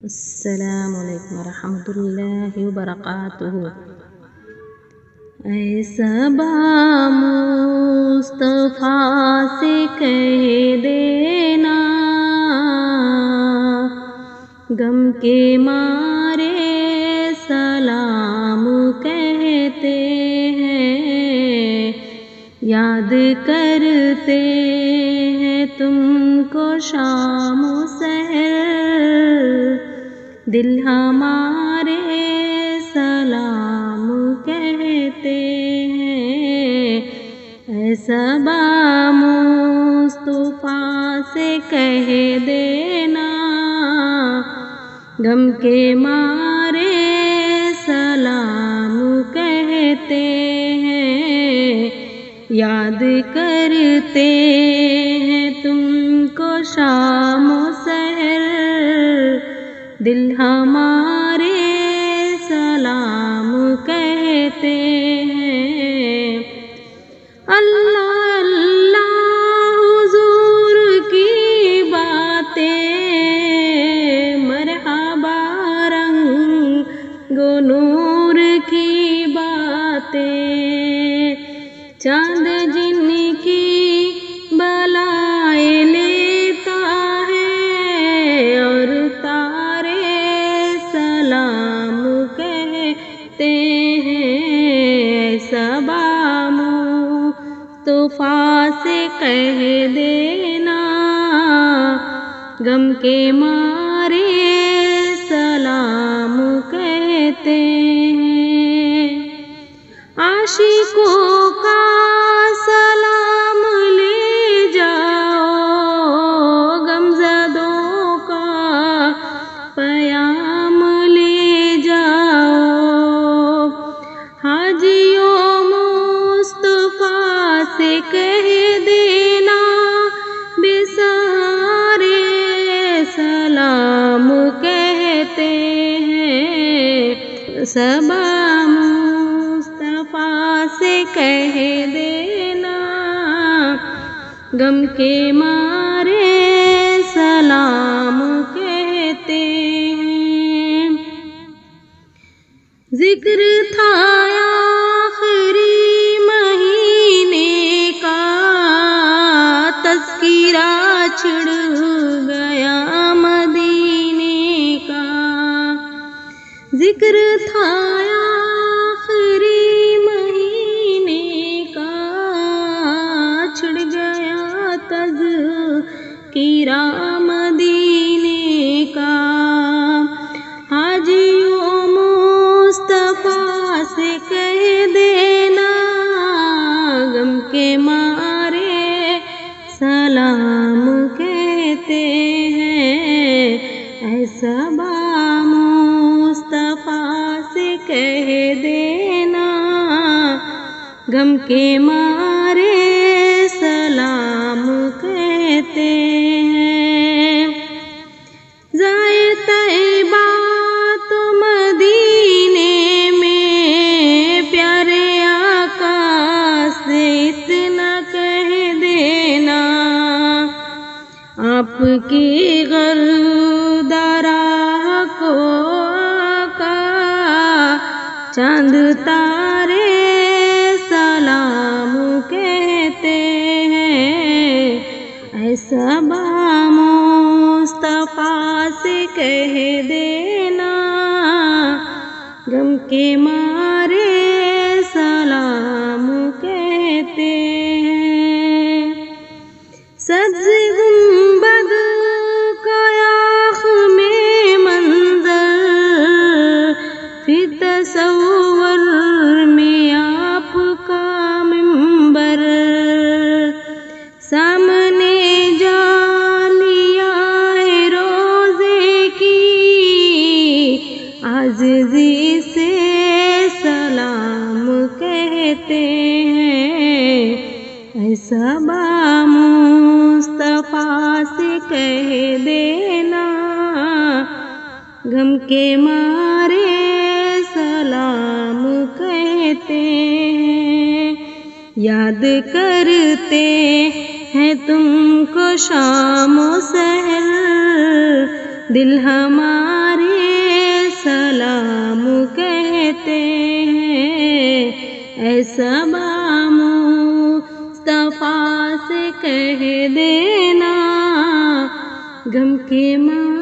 السلام علیکم ورحمۃ اللہ وبرکاتہ۔ اے صبا مصطفیٰ سے کہہ دینا، غم کے مارے سلام کہتے ہیں، یاد کرتے ہیں تم کو شام و سحر، دل ہمارے سلام کہتے ہیں۔ اے صبا مصطفیٰ سے کہہ دینا، غم کے مارے سلام کہتے ہیں، یاد کرتے ہیں تم کو شام و سحر، دل ہمارے سلام کہتے ہیں۔ اللہ اللہ حضور کی باتیں، مرحبا رنگ و نور کی باتیں، چاند جن کی بلائیں لیتا ہے اور تارے سلام کہتے ہیں۔ صبا مصطفیٰ سے کہہ دینا، غم کے مارے سلام کہتے ہیں۔ عاشقوں کا سلام لے جاؤ، غمزدوں کا پیام لے جاؤ، حاجیوں مصطفیٰ سے کہہ دینا، بے سہارے سلام کہتے ہیں۔ صبا مصطفیٰ سے کہہ دینا، غم کے مارے سلام کہتے ہیں۔ ذکر تھا آخری مہینے کا، تذکرہ چھڑ گیا مدینے کا، ذکر تھا آخری مہینے کا، چھڑ گیا تذکرہ مدینے کا، حاجیوں مصطفیٰ سے کہہ دینا، غم کے مارے سلام کہتے ہیں۔ اے صبا مصطفیٰ سے کہہ دینا، غم کے مارے سلام کہتے ہیں۔ ذائے طیبہ تو مدینے میں، پیارے آقا سے اتنا کہہ دینا، آپ کی غرد راہ کو آقا چاند تارے سلام کہتے ہیں۔ اے صبا مصطفیٰ سے کہہ دینا، غم کے مارے سلام کہتے ہیں۔ سبز گنبد کا آنکھ میں منظر، فی تصور میں آپ کا منبر، سامنے جالیا ہے روزے کی، عاجزی سے سلام کہتے ہیں۔ اے صبا مصطفیٰ سے کہہ دینا، غم کے مارے سلام کہتے ہیں، یاد کرتے ہیں تم کو شام و سحر، دل ہمارے صبا مصطفیٰ سے کہہ دینا غم کے ماں